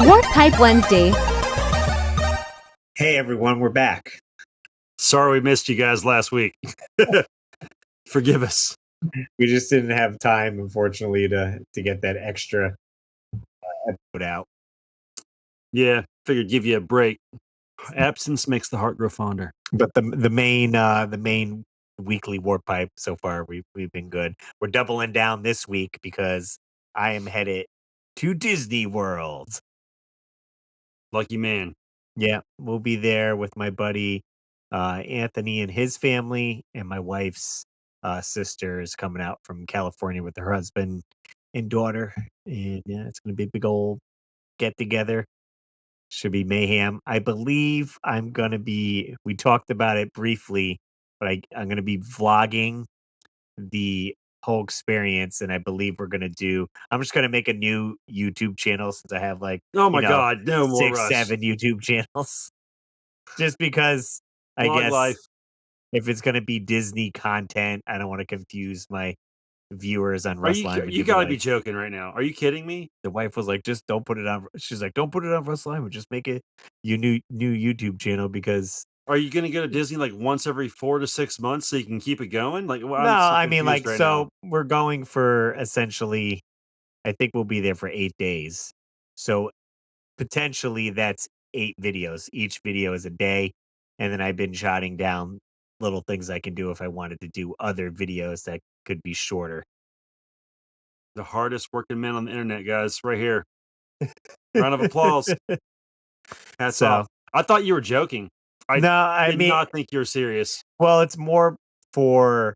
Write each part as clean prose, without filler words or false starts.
Warp Pipe Wednesday. Hey everyone, we're back. Sorry we missed you guys last week. Forgive us. We just didn't have time, unfortunately, to get that extra episode out. Yeah, figured give you a break. Absence makes the heart grow fonder. But the main weekly Warp Pipe so far, we've been good. We're doubling down this week because I am headed to Disney World. Lucky man. Yeah, we'll be there with my buddy Anthony and his family, and my wife's sister is coming out from California with her husband and daughter. And yeah, it's going to be a big old get together. Should be mayhem. I believe I'm going to be, we talked about it briefly, but I'm going to be vlogging the whole experience. And I believe I'm just going to make a new YouTube channel since I have like, oh my God, no more 6, Russ. 7 YouTube channels. Just because I Long guess life. if it's going to be Disney content, I don't want to confuse my viewers on Russ Lyman. You gotta be joking right now. Are you kidding me? The wife was like, just don't put it on. She's like, don't put it on Russ Lyman. Just make it your new YouTube channel because. Are you gonna go to Disney like once every 4 to 6 months so you can keep it going? Like, well, No, I'm I mean like right so now. we're going for essentially. I think we'll be there for 8 days. So potentially that's 8 videos. Each video is a day, and then I've been jotting down little things I can do if I wanted to do other videos that could be shorter. The hardest working man on the internet, guys, right here. Round of applause. Hats off. I thought you were joking. I did not think you were serious. Well, it's more for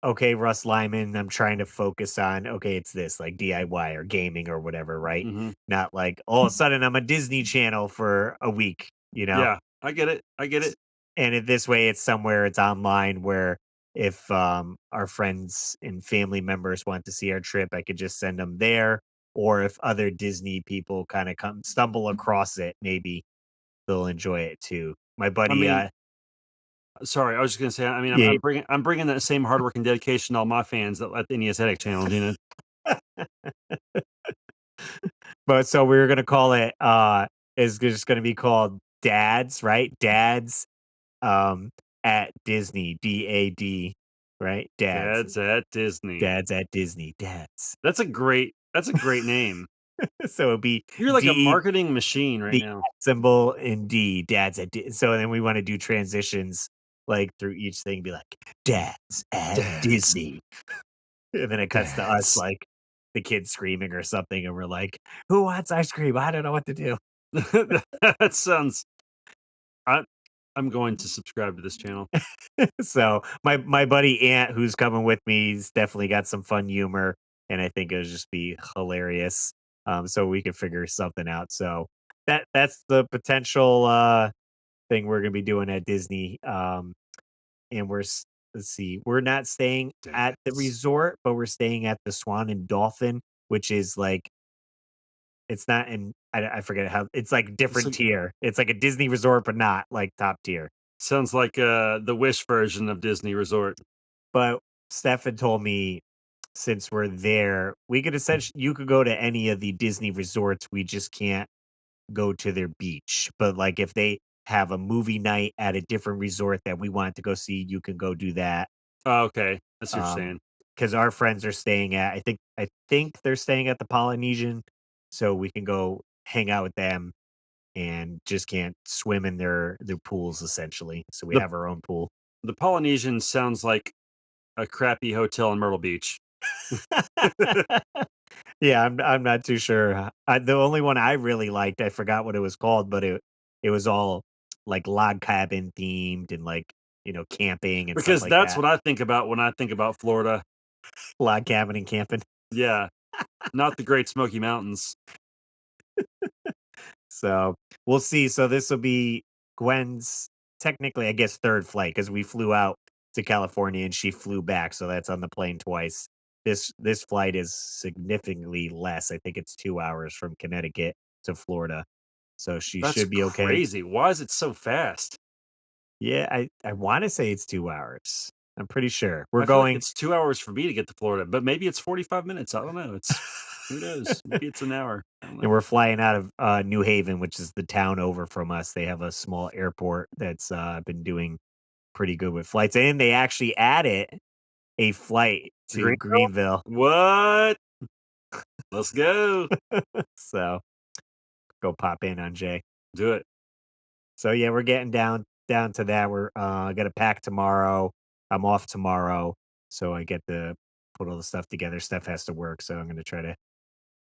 okay, Russ Lyman, I'm trying to focus on okay, it's this like DIY or gaming or whatever, right? Mhm. Not like all of a sudden I'm a Disney Channel for a week, you know? Yeah, I get it. And this way it's somewhere it's online where if our friends and family members want to see our trip, I could just send them there. Or if other Disney people kind of stumble across it, maybe they'll enjoy it too. My buddy, sorry, I was just gonna say. I mean, yeah. I'm bringing that same hard work and dedication to all my fans that at the NES Headache channel, you know. But so we were gonna call it is just gonna be called Dads, right? Dads at Disney, DAD, right? Dads at Disney. Dads at Disney. Dads. That's a great name. So it'd be you're like a marketing machine right now. Symbol in D, Dads at D. So then we want to do transitions like through each thing, be like Dads at Disney. And then it cuts to us like the kids screaming or something, and we're like, who wants ice cream? I don't know what to do. That sounds I'm going to subscribe to this channel. So my buddy Ant, who's coming with me, he's definitely got some fun humor, and I think it'll just be hilarious. So we could figure something out. So that's the potential thing we're gonna be doing at Disney. And let's see, we're not staying at the resort, but we're staying at the Swan and Dolphin, which is like it's not in I forget how it's like different tier. It's like a Disney resort, but not like top tier. Sounds like the Wish version of Disney Resort. But Stefan told me since we're there, we could you could go to any of the Disney resorts. We just can't go to their beach. But like if they have a movie night at a different resort that we want to go see, you can go do that. Oh, okay. That's what you're saying. Because our friends are staying at I think they're staying at the Polynesian, so we can go hang out with them and just can't swim in their pools essentially. So we have our own pool. The Polynesian sounds like a crappy hotel in Myrtle Beach. Yeah, I'm not too sure. The only one I really liked, I forgot what it was called, but it was all like log cabin themed and like, you know, camping and because stuff like that's that. what I think about when I think about Florida. Log cabin and camping. Yeah. Not the Great Smoky Mountains. So we'll see. So this will be Gwen's technically, I guess, third flight because we flew out to California and she flew back. So that's on the plane twice. This flight is significantly less. I think it's 2 hours from Connecticut to Florida. So that's should be okay. Crazy. Why is it so fast? Yeah, I want to say it's 2 hours. I'm pretty sure. We're going. Like it's 2 hours for me to get to Florida, but maybe it's 45 minutes. I don't know. It's Who knows? Maybe it's an hour. I don't know. And we're flying out of, New Haven, which is the town over from us. They have a small airport that's, been doing pretty good with flights, and they actually added a flight to Greenville? Greenville. What? Let's go. So, go pop in on Jay. Do it. So, yeah, we're getting down to that. We're, gonna pack tomorrow. I'm off tomorrow, so I get to put all the stuff together. Steph has to work, so I'm gonna try to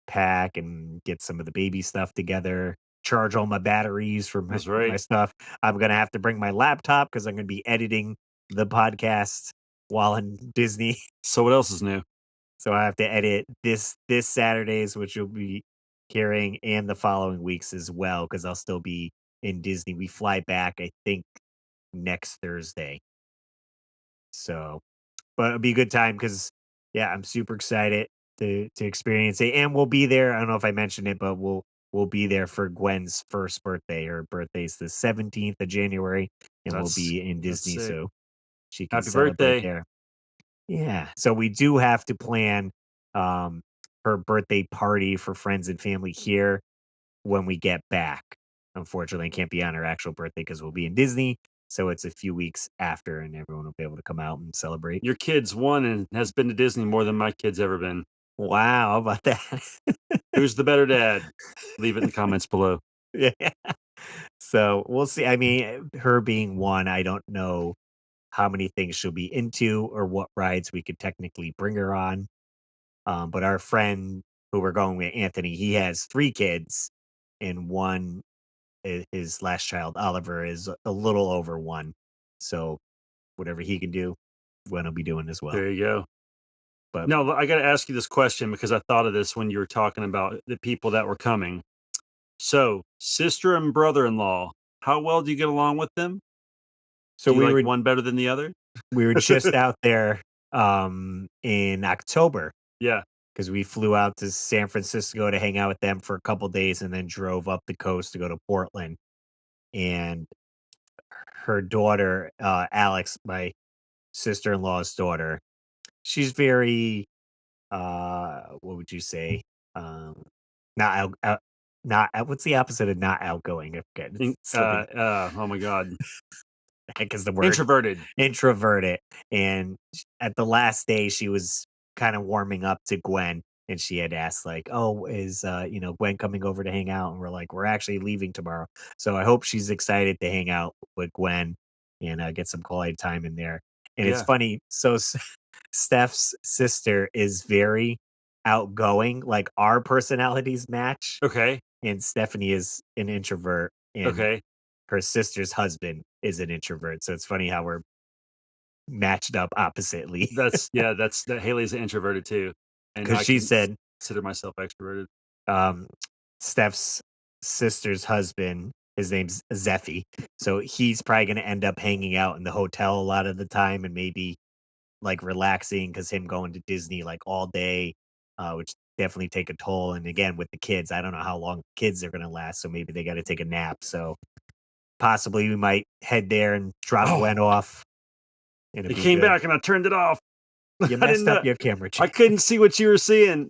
pack and get some of the baby stuff together, charge all my batteries for my That's my right. stuff. I'm gonna have to bring my laptop because I'm gonna be editing the podcast while in Disney. So what else is new? So I have to edit this Saturdays, which you'll be hearing, and the following weeks as well, because I'll still be in Disney. We fly back, I think, next Thursday. So but it'll be a good time because, yeah, I'm super excited to experience it, and we'll be there. I don't know if I mentioned it, but we'll be there for Gwen's first birthday. Her birthday's the 17th of January, and we'll That's be in that's Disney, sick. so she can Happy celebrate birthday. there. Yeah, so we do have to plan, um, her birthday party for friends and family here when we get back. Unfortunately, it can't be on her actual birthday because 'cause we'll be in Disney, so it's a few weeks after, and everyone will be able to come out and celebrate. Your kid's won and has been to Disney more than my kid's ever been. Wow, how about that? Who's the better dad? Leave it in the comments below. Yeah. So, we'll see. I mean, her being 1, I don't know how many things she'll be into or what rides we could technically bring her on. But our friend who we're going with, Anthony, he has 3 kids, and 1 his last child, Oliver, is a little over 1. So, whatever he can do, Gwen will be doing as well. There you go. But No, I gotta ask you this question because I thought of this when you were talking about the people that were coming. So, sister and brother-in-law, how well do you get along with them? so Do you like one better than the other? we were just out there, in October Yeah. because we flew out to San Francisco to hang out with them for a couple days and then drove up the coast to go to Portland. And her daughter, Alex, my sister-in-law's daughter, she's very, what would you say? Um, not not what's the opposite of not outgoing? I forget. It's slipping. Oh my god. The heck is the word? Introverted. Introverted. And at the last day, she was kind of warming up to Gwen, and she had asked, like, "Oh, is Gwen coming over to hang out?" And we're like, "We're actually leaving tomorrow." So I hope she's excited to hang out with Gwen and get some quality time in there. And it's Yeah. funny. So Steph's sister is very outgoing, like our personalities match, Okay. and Stephanie is an introvert, and Okay. her sister's husband is an introvert, so it's funny how we're matched up oppositely. That Haley's introverted too, and Because I she said, consider myself extroverted. um, Steph's sister's husband, his name's Zeffy, so he's probably gonna end up hanging out in the hotel a lot of the time and maybe, like, relaxing because him going to Disney, like, all day, which definitely take a toll, and again, with the kids, I don't know how long kids are gonna last, so maybe they gotta take a nap, so possibly we might head there and drop Oh, Gwen off, and it'd it be came good. back and I turned it off. You I messed didn't up know. your camera, I Jay. couldn't see what you were seeing.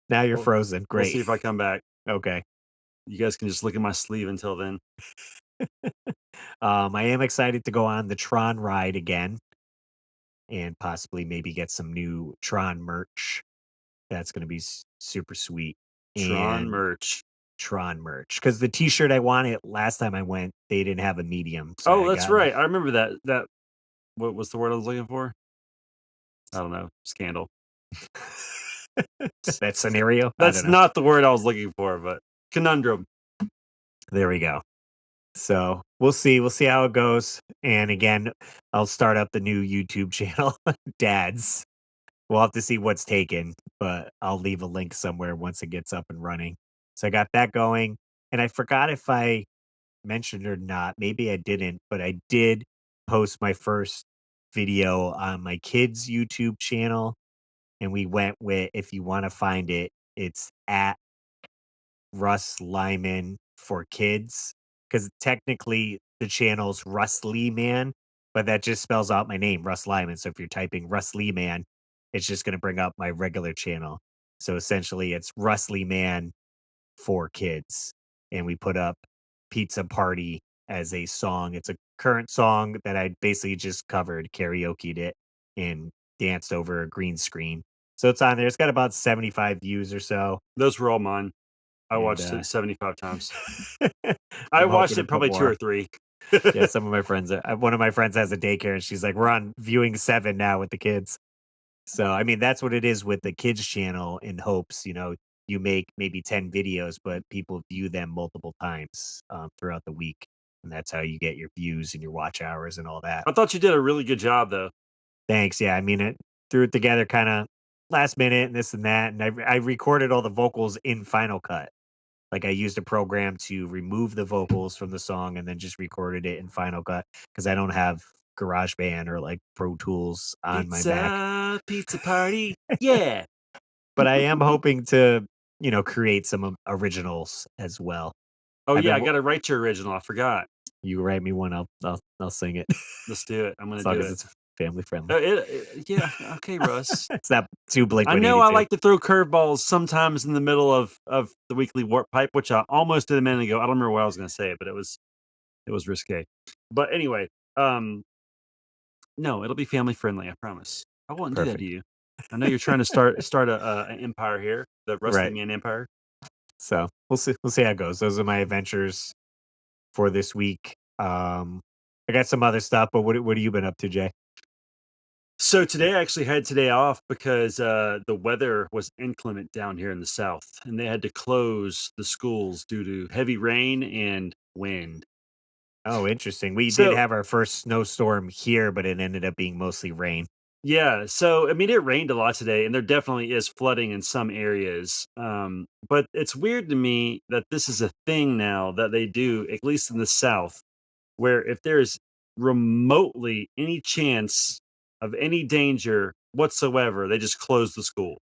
Now you're We'll, frozen. we'll Great. see if I come back. Okay. You guys can just look at my sleeve until then. I am excited to go on the Tron ride again and possibly maybe get some new Tron merch. That's going to be super sweet. Tron And merch. Tron merch because the T-shirt I wanted last time I went, they didn't have a medium, so Oh, I that's got right. I remember that. What was the word I was looking for? I don't know. Scandal. that scenario. I That's don't know. not the word I was looking for, but conundrum. There we go. So we'll see. We'll see how it goes. And again, I'll start up the new YouTube channel, Dads. We'll have to see what's taken, but I'll leave a link somewhere once it gets up and running. So I got that going. And I forgot if I mentioned or not. Maybe I didn't, but I did post my first video on my kids' YouTube channel. And we went with, if you want to find it, it's at Russ Lyman for kids. Because technically the channel's Russ Lee Man, but that just spells out my name, Russ Lyman. So if you're typing Russ Lee Man, it's just going to bring up my regular channel. So essentially, it's Rusly Man for kids, and we put up Pizza Party as a song. It's a current song that I basically just covered, karaoke'd it, and danced over a green screen. So it's on there. It's got about 75 views or so. Those were all mine. I And watched it 75 times. I I'm watched hoping to it put probably 2 more. or 3. Yeah, some of my friends, one of my friends has a daycare, and she's like, "We're on viewing 7 now with the kids." So, I mean, that's what it is with the kids channel in hopes, you make maybe 10 videos, but people view them multiple times, throughout the week, and that's how you get your views and your watch hours and all that. I thought you did a really good job, though. Thanks, yeah, I mean, it threw it together kinda last minute and this and that, and I recorded all the vocals in Final Cut. Like, I used a program to remove the vocals from the song and then just recorded it in Final Cut because I don't have GarageBand or, like, Pro Tools on my Mac. Pizza party, yeah. But I am hoping to, create some originals as well. Oh, I've yeah, been I gotta write your original, I forgot. you write me one, I'll sing it Let's do it, I'm gonna as long do as it. it's family friendly. Yeah, okay, Russ. It's not too Blink I know I 182. like to throw curveballs sometimes in the middle of the weekly warp pipe, which I almost did a minute ago. I don't remember what I was gonna say, but it was risque. But anyway, um, no, it'll be family friendly, I promise. I won't do that to Perfect. you. I know you're trying to start an empire here, the Right. Wrestling Man empire. So, we'll see how it goes. Those are my adventures for this week. I got some other stuff, but what have you been up to, Jay? So today I actually had today off because the weather was inclement down here in the south, and they had to close the schools due to heavy rain and wind. Oh, interesting. We did So have our first snowstorm here, but it ended up being mostly rain. yeah, so I mean, it rained a lot today, and there definitely is flooding in some areas. But it's weird to me that this is a thing now that they do, at least in the South, where if there's remotely any chance of any danger whatsoever, they just close the school.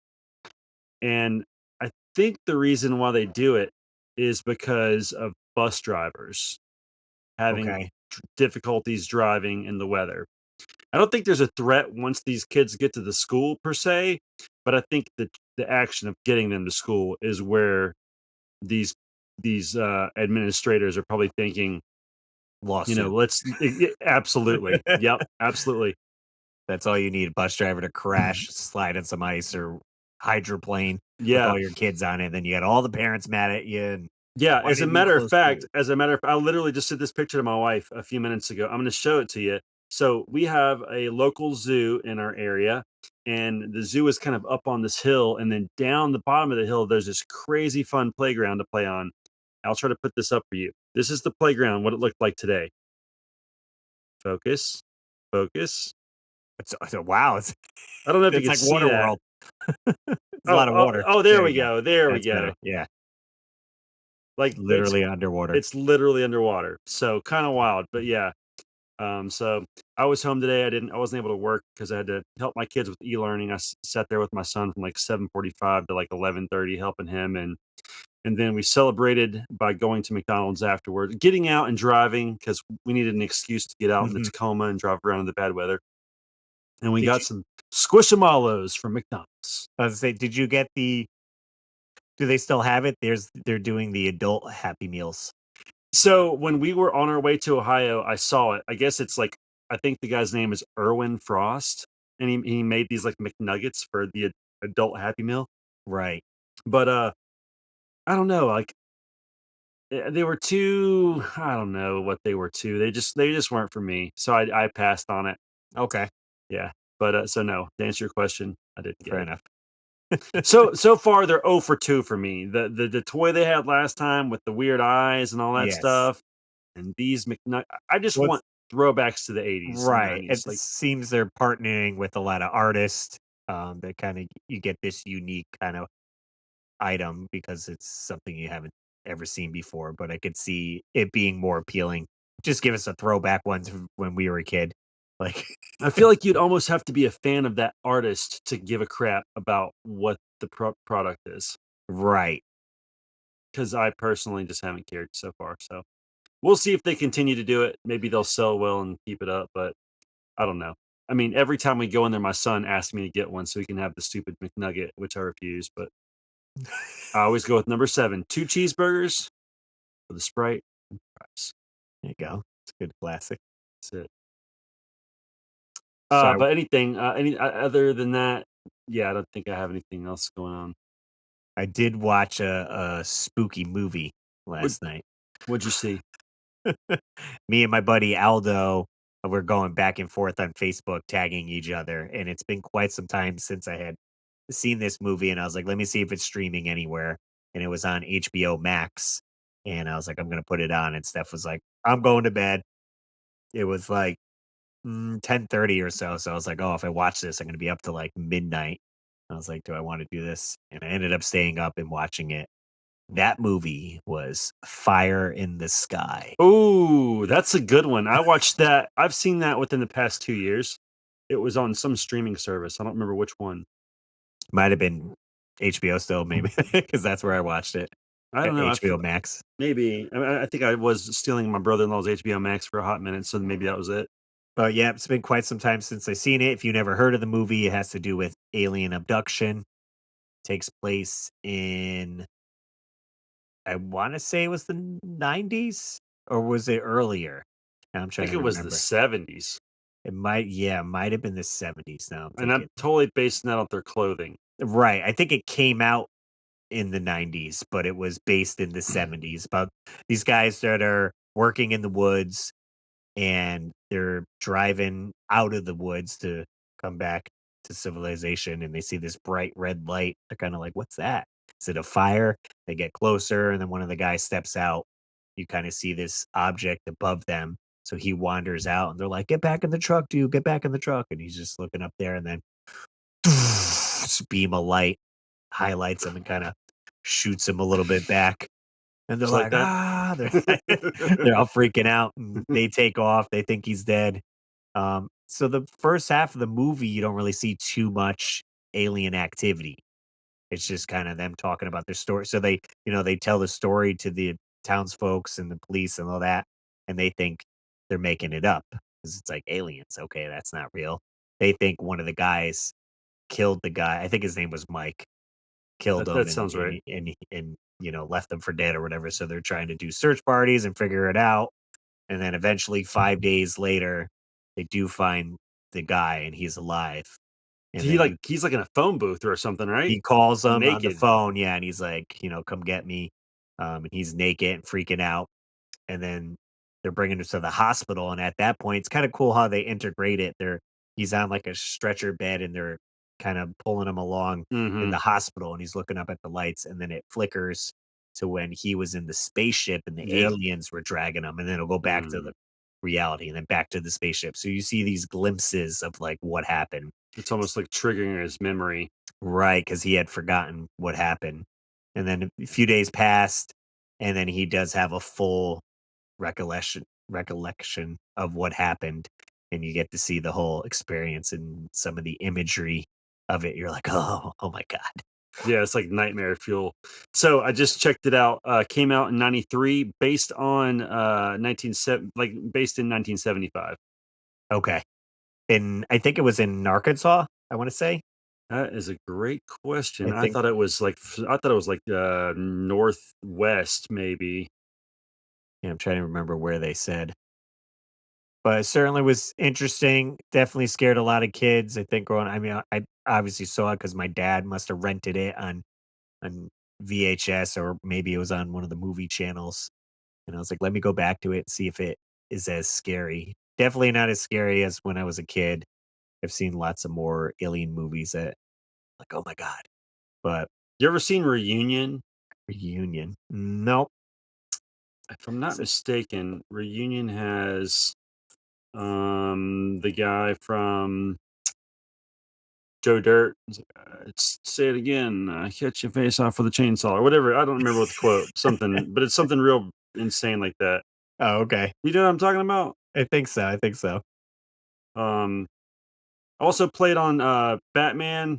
And I think the reason why they do it is because of bus drivers having Okay. difficulties driving in the weather. I don't think there's a threat once these kids get to the school per se, but I think that the action of getting them to school is where these these administrators are probably thinking, Lawsuit. absolutely, yep, absolutely, That's all you need. A bus driver to crash, slide on some ice, or hydroplane with yeah. all your kids on it. Then you got all the parents mad at you. And Yeah, why didn't you close school? I literally just sent this picture to my wife a few minutes ago. I'm gonna show it to you. So we have a local zoo in our area, and the zoo is kind of up on this hill, and then down the bottom of the hill, there's this crazy fun playground to play on. I'll try to put this up for you. This is the playground, what it looked like today. Focus, focus. Wow. It's, I don't know if you it's can like see Water that. World. It's a lot of water. There There we you go. go. There we That's better. go. Yeah. Like Literally underwater. it's literally underwater. So kind of wild, but yeah. So I was home today. I wasn't able to work because I had to help my kids with e-learning. Sat there with my son from like 7:45 to like 11:30, helping him, and then we celebrated by going to McDonald's afterwards, getting out and driving because we needed an excuse to get out in the Mhm. Tacoma and drive around in the bad weather. And we Did got you, some squishmallows from McDonald's. I was gonna say, did you get do they still have it? They're doing the adult Happy Meals. So when we were on our way to Ohio, I saw it. I guess it's like I think the guy's name is Erwin Frost, and he made these like McNuggets for the adult Happy Meal. Right. But I don't know, like they were too. I don't know what they were too. They just weren't for me. So I passed on it. Okay. Yeah. But so no, to answer your question, I didn't get Fair it. enough. So far they're 0 for 2 for me. The toy they had last time with the weird eyes and all that Yes. stuff, and these I just What's want throwbacks to the 80s and right. 90s. It Like seems they're partnering with a lot of artists. That kind of you get this unique kind of item because it's something you haven't ever seen before. But I could see it being more appealing. Just give us a throwback one to when we were a kid. Like I feel like you'd almost have to be a fan of that artist to give a crap about what the product is. right. Because I personally just haven't cared so far. So we'll see if they continue to do it. Maybe they'll sell well and keep it up, but I don't know. I mean, every time we go in there, my son asks me to get one so he can have the stupid McNugget, which I refuse, but I always go with number 7, 2 cheeseburgers with a Sprite and fries. There you go. It's a good classic. That's it. So But anything, other than that, yeah, I don't think I have anything else going on. I did watch a spooky movie What last night. what'd you see? Me and my buddy Aldo, we're going back and forth on Facebook, tagging each other, and it's been quite some time since I had seen this movie, and I was like, "Let me see if it's streaming anywhere," and it was on HBO Max, and I was like, "I'm gonna put it on," and Steph was like, "I'm going to bed." It was like 10:30 or so, so I was like, "Oh, if I watch this, I'm gonna be up to like midnight." I was like, "Do I want to do this?" And I ended up staying up and watching it. That movie was Fire in the Sky. Oh, that's a good one. I watched that. I've seen that within the past 2 years. It was on some streaming service. I don't remember which one. Might have been HBO still, maybe, because that's where I watched it I at don't know. HBO Max. Maybe. I think I was stealing my brother-in-law's HBO Max for a hot minute, so maybe that was it. But yeah, it's been quite some time since I've seen it. If you never heard of the movie, it has to do with alien abduction. Takes place in, I want to say it was the 90s, or was it earlier? I'm I trying think to it was the remember. 70s, Yeah, it might have been the 70s now I'm and I'm thinking. totally basing that on their clothing. Right. I think it came out in the 90s, but it was based in the 70s about these guys that are working in the woods and they're driving out of the woods to come back to civilization and they see this bright red light. They're kind of like, "What's that? Is it a fire?" They get closer and then one of the guys steps out. You kind of see this object above them. So he wanders out and they're like, "Get back in the truck, dude. Get back in the truck." And he's just looking up there and then this beam of light highlights him and kind of shoots him a little bit back. And they're Just like like, that? "Ah," they're all freaking out and they take off. They think he's dead. So the first half of the movie, you don't really see too much alien activity. It's just kind of them talking about their story. So they tell the story to the townsfolks and the police and all that, and they think they're making it up because it's like aliens. Okay, that's not real. They think one of the guys killed the guy. I think his name was Mike. Killed That him that and sounds right. left them for dead or whatever. So they're trying to do search parties and figure it out. And then eventually 5 days later, they do find the guy and he's alive. And then He's like in a phone booth or something, right? he calls him on the Naked. phone, yeah, and he's like, "Come get me." And he's naked and freaking out. And then they're bringing him to the hospital, and at that point, it's kinda cool how they integrate it. He's on, like, a stretcher bed, and they're kinda pulling him along in the Mhm. hospital, and he's looking up at the lights, and then it flickers to when he was in the spaceship and the Yep. aliens were dragging him, and then it'll go back to Mm. the reality and then back to the spaceship. So you see these glimpses of, like, what happened. It's almost like triggering his memory. Right, because he had forgotten what happened. And then a few days passed, and then he does have a full recollection of what happened, and you get to see the whole experience and some of the imagery of it. You're like, "Oh my god." Yeah, it's like nightmare fuel. So I just checked it out. Came out in '93, based on 1975. Okay. And I think it was in Arkansas, I wanna say. That is a great question. I think I thought it was like northwest maybe. yeah, I'm trying to remember where they said. But it certainly was interesting, definitely scared a lot of kids, I think, growing I mean, I obviously saw it because my dad must have rented it on VHS or maybe it was on one of the movie channels, and I was like, "Let me go back to it and see if it is as scary." Definitely not as scary as when I was a kid. I've seen lots of more alien movies that like, "Oh my god." But You ever seen Reunion? Reunion, nope. If I'm not Is it mistaken, Reunion has the guy from Joe Dirt. He's like, say it again. Catch your face off with a chainsaw or whatever. I don't remember what the quote. Something, but it's something real insane like that. Oh, okay. You know what I'm talking about? I think so. Um, Also played on Batman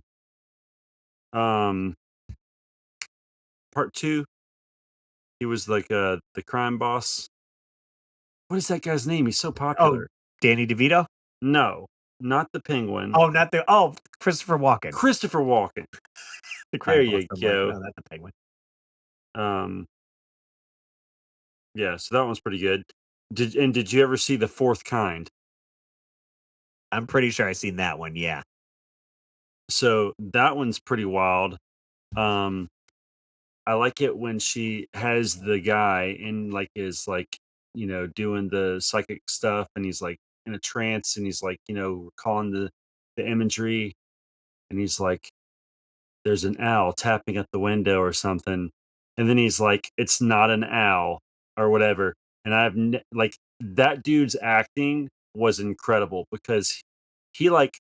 um Part 2. He was like the crime boss. What is that guy's name? He's so Oh, popular. Danny DeVito? No. not the Penguin. Oh, not the Christopher Walken. Christopher Walken. The There crime boss. you I'm like, go. no, not the Penguin. Yeah, so that one's pretty good. Did you ever see The Fourth Kind? I'm pretty sure I seen that one. Yeah. So that one's pretty wild. Um, I like it when she has the guy in like is like, doing the psychic stuff and he's like in a trance and he's like, recalling the imagery and he's like, there's an owl tapping at the window or something. And then he's like, it's not an owl or whatever. And like that dude's acting was incredible because he like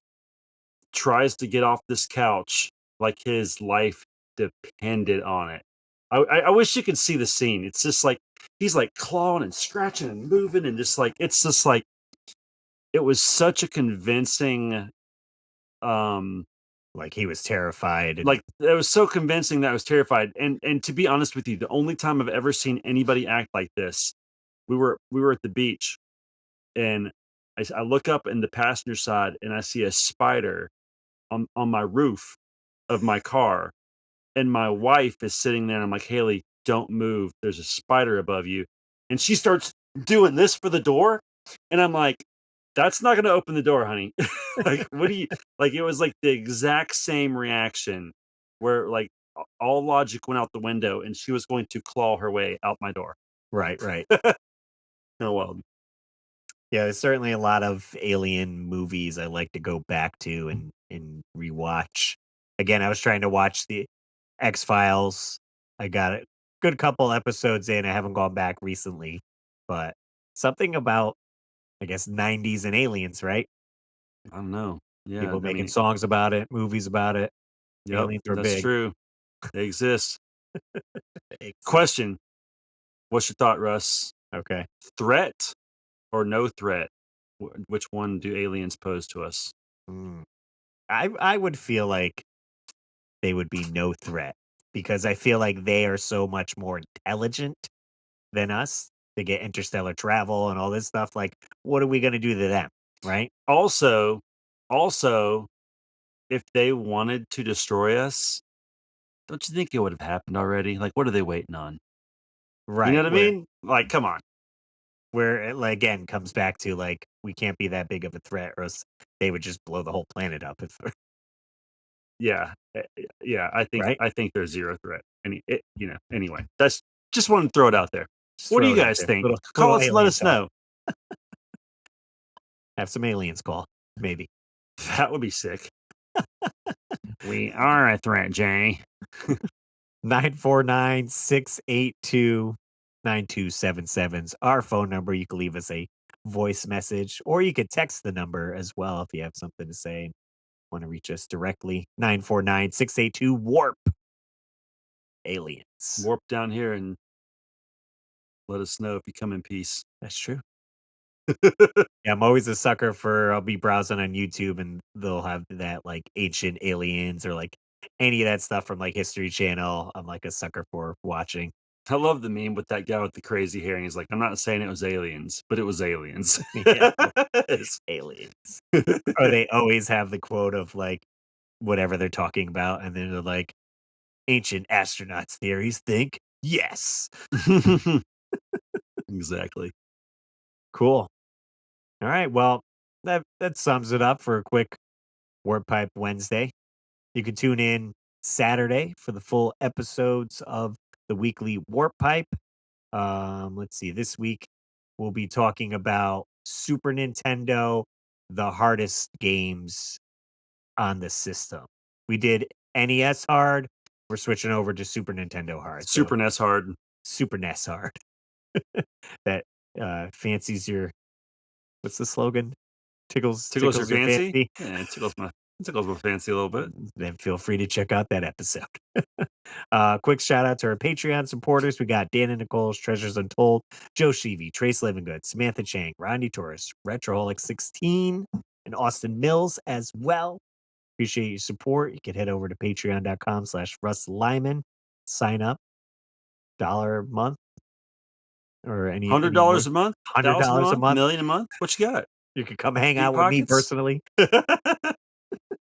tries to get off this couch like his life depended on it. I wish you could see the scene. It's just like he's like clawing and scratching and moving and just like it's just like it was such a convincing um Like he was terrified and like it was so convincing that I was terrified. And to be honest with you, the only time I've ever seen anybody act like this, we were at the beach and I look up in the passenger side and I see a spider on my roof of my car. And my wife is sitting there and I'm like, Haley, don't move. There's a spider above you. And she starts doing this for the door. And I'm like, that's not going to open the door, honey. Like, what do you like? It was like the exact same reaction where like all logic went out the window and she was going to claw her way out my door. right, right. Oh, well, Yeah, there's certainly a lot of alien movies I like to go back to and rewatch. Again, I was trying to watch the X-Files. I got a good couple episodes in. I haven't gone back recently, but something about, I guess, 90s and aliens, right? I don't know. Yeah. People I making mean, songs about it, movies about it. yep, Aliens were that's big. true. They exist. Exist. Question. What's your thought, Russ? Okay. Threat or no threat? Which one do aliens pose to us? Mm. I would feel like they would be no threat because I feel like they are so much more intelligent than us. They get interstellar travel and all this stuff. Like, what are we going to do to them? Right. Also, also, if they wanted to destroy us, don't you think it would have happened already? Like, what are they waiting on? You know Right. what I mean? Like, come on. Where it, like, again, comes back to like, we can't be that big of a threat or else they would just blow the whole planet up. If, Yeah, yeah. I think right. I think there's zero threat. Anyway, that's just want to throw it out there. Just What do throw you it out guys there. think? Call Little us, let alien us talk. know. Have some aliens call. Maybe. That would be sick. We are a threat, Jay. 949-682-9277 is our phone number. You can leave us a voice message or you could text the number as well if you have something to say and want to reach us directly. 949-682-WARP. Aliens. Warp down here and let us know if you come in peace. That's true. Yeah, I'm always a sucker for I'll be browsing on YouTube and they'll have that like ancient aliens or like any of that stuff from like History Channel. I'm like a sucker for watching. I love the meme with that guy with the crazy hair, and he's like, "I'm not saying it was aliens, but it was aliens." Yeah, aliens. Or they always have the quote of like whatever they're talking about, and then they're like, ancient astronauts theories think yes. Exactly. Cool. All right. Well, that sums it up for a quick Word Pipe Wednesday. You can tune in Saturday for the full episodes of the weekly Warp Pipe. Let's see. This week we'll be talking about Super Nintendo, the hardest games on the system. We did NES hard. We're switching over to Super Nintendo hard. So Super NES hard. Super NES hard. That fancies your, what's the slogan? Tickles your Tickles your fancy? fancy. Yeah, it tickles my fancy a little bit. Then feel free to check out that episode. Quick shout out to our Patreon supporters. We got Dan and Nicole's Treasures Untold, Joe Sheevy, Trace Livingood, Samantha Chang, Rodney Torres, Retroholic16, and Austin Mills as well. Appreciate your support. You can head over to patreon.com/Russ Lyman. Sign up. $1 a month or any more. $100 a month, $100 a $1,000 a month, month. $1,000,000 a month. What you got? You could come hang Deep out with me pockets? personally.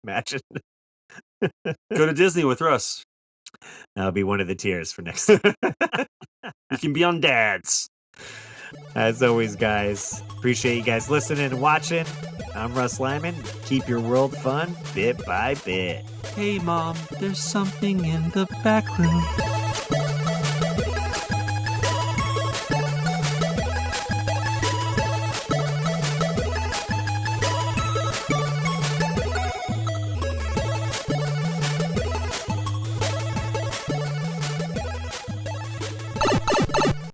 Imagine. Go to Disney with Russ. That'll be one of the tiers for next. You can be on Dad's. As always, guys, appreciate you guys listening and watching. I'm Russ Lyman. Keep your world fun bit by bit. Hey, Mom, there's something in the back room.